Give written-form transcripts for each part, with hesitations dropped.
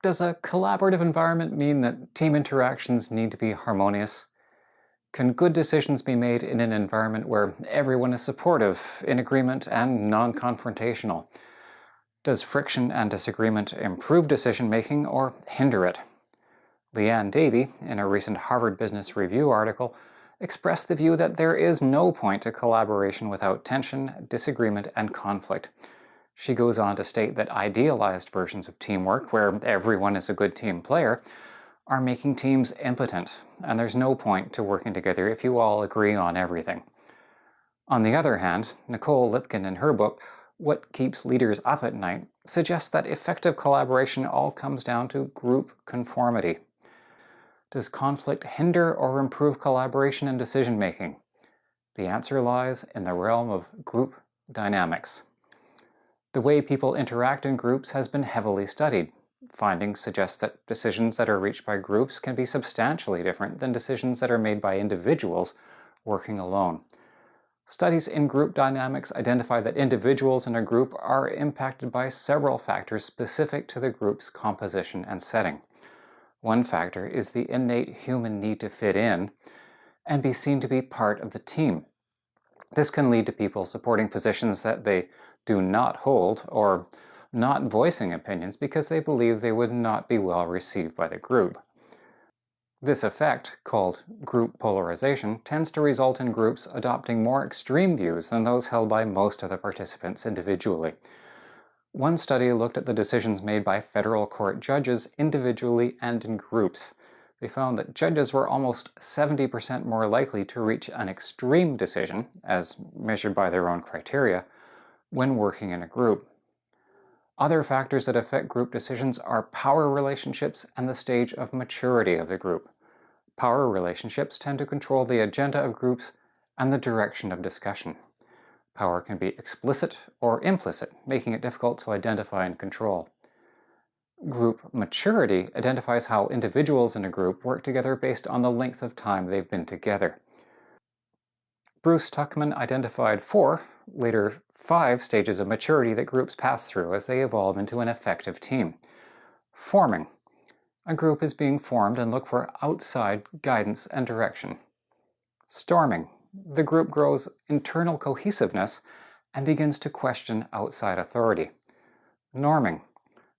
Does a collaborative environment mean that team interactions need to be harmonious? Can good decisions be made in an environment where everyone is supportive, in agreement, and non-confrontational? Does friction and disagreement improve decision-making or hinder it? Leanne Davey, in a recent Harvard Business Review article, expressed the view that there is no point to collaboration without tension, disagreement, and conflict. She goes on to state that idealized versions of teamwork, where everyone is a good team player, are making teams impotent, and there's no point to working together if you all agree on everything. On the other hand, Nicole Lipkin, in her book, What Keeps Leaders Up at Night, suggests that effective collaboration all comes down to group conformity. Does conflict hinder or improve collaboration and decision-making? The answer lies in the realm of group dynamics. The way people interact in groups has been heavily studied. Findings suggest that decisions that are reached by groups can be substantially different than decisions that are made by individuals working alone. Studies in group dynamics identify that individuals in a group are impacted by several factors specific to the group's composition and setting. One factor is the innate human need to fit in and be seen to be part of the team. This can lead to people supporting positions that they do not hold or not voicing opinions because they believe they would not be well received by the group. This effect, called group polarization, tends to result in groups adopting more extreme views than those held by most of the participants individually. One study looked at the decisions made by federal court judges individually and in groups. They found that judges were almost 70% more likely to reach an extreme decision, as measured by their own criteria, when working in a group. Other factors that affect group decisions are power relationships and the stage of maturity of the group. Power relationships tend to control the agenda of groups and the direction of discussion. Power can be explicit or implicit, making it difficult to identify and control. Group maturity identifies how individuals in a group work together based on the length of time they've been together. Bruce Tuckman identified 4, later 5 stages of maturity that groups pass through as they evolve into an effective team. Forming. A group is being formed and look for outside guidance and direction. Storming. The group grows internal cohesiveness and begins to question outside authority. Norming.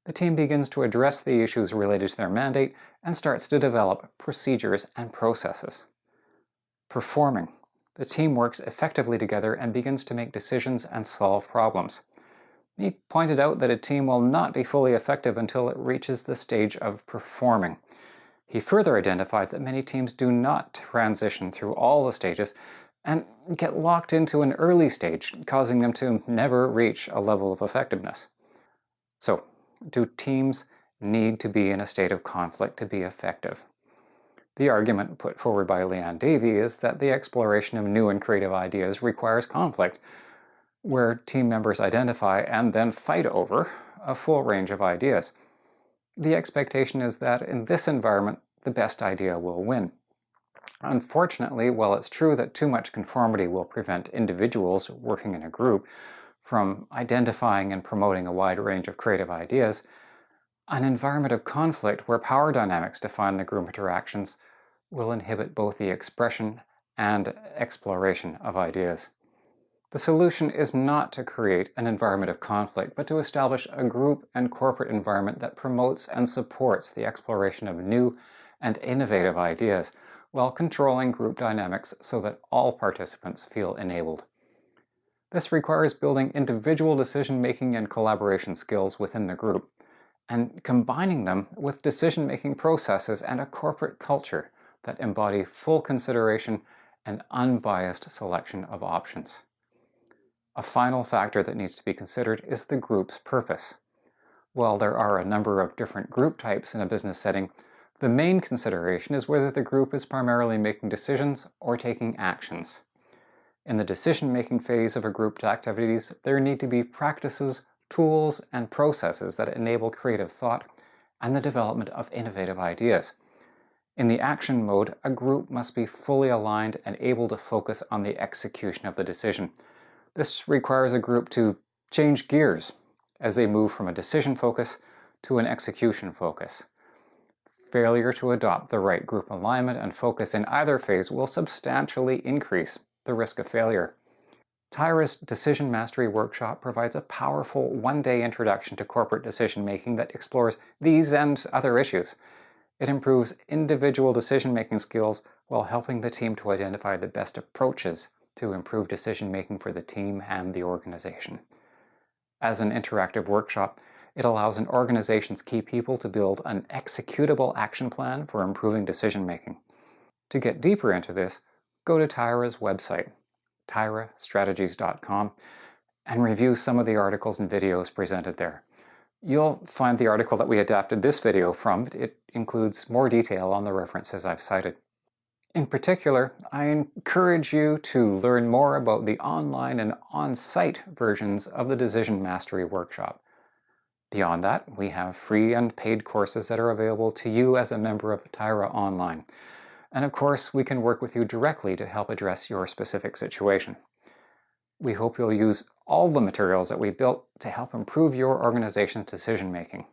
The team begins to address the issues related to their mandate and starts to develop procedures and processes. Performing. The team works effectively together and begins to make decisions and solve problems. He pointed out that a team will not be fully effective until it reaches the stage of performing. He further identified that many teams do not transition through all the stages and get locked into an early stage, causing them to never reach a level of effectiveness. So, do teams need to be in a state of conflict to be effective? The argument put forward by Leanne Davey is that the exploration of new and creative ideas requires conflict, where team members identify and then fight over a full range of ideas. The expectation is that in this environment, the best idea will win. Unfortunately, while it's true that too much conformity will prevent individuals working in a group from identifying and promoting a wide range of creative ideas, an environment of conflict where power dynamics define the group interactions will inhibit both the expression and exploration of ideas. The solution is not to create an environment of conflict, but to establish a group and corporate environment that promotes and supports the exploration of new and innovative ideas, while controlling group dynamics so that all participants feel enabled. This requires building individual decision-making and collaboration skills within the group, and combining them with decision-making processes and a corporate culture that embody full consideration and unbiased selection of options. A final factor that needs to be considered is the group's purpose. While there are a number of different group types in a business setting, the main consideration is whether the group is primarily making decisions or taking actions. In the decision-making phase of a group's activities, there need to be practices, tools, and processes that enable creative thought and the development of innovative ideas. In the action mode, a group must be fully aligned and able to focus on the execution of the decision. This requires a group to change gears as they move from a decision focus to an execution focus. Failure to adopt the right group alignment and focus in either phase will substantially increase the risk of failure. Tyra's Decision Mastery Workshop provides a powerful one-day introduction to corporate decision-making that explores these and other issues. It improves individual decision-making skills while helping the team to identify the best approaches to improve decision-making for the team and the organization. As an interactive workshop, it allows an organization's key people to build an executable action plan for improving decision-making. To get deeper into this, go to Tyra's website, tyrastrategies.com, and review some of the articles and videos presented there. You'll find the article that we adapted this video from. It includes more detail on the references I've cited. In particular, I encourage you to learn more about the online and on-site versions of the Decision Mastery Workshop. Beyond that, we have free and paid courses that are available to you as a member of the Tyra Online. And of course, we can work with you directly to help address your specific situation. We hope you'll use all the materials that we built to help improve your organization's decision-making.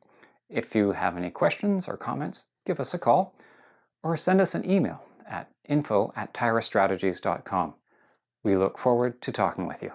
If you have any questions or comments, give us a call or send us an email at info@tyrastrategies.com. We look forward to talking with you.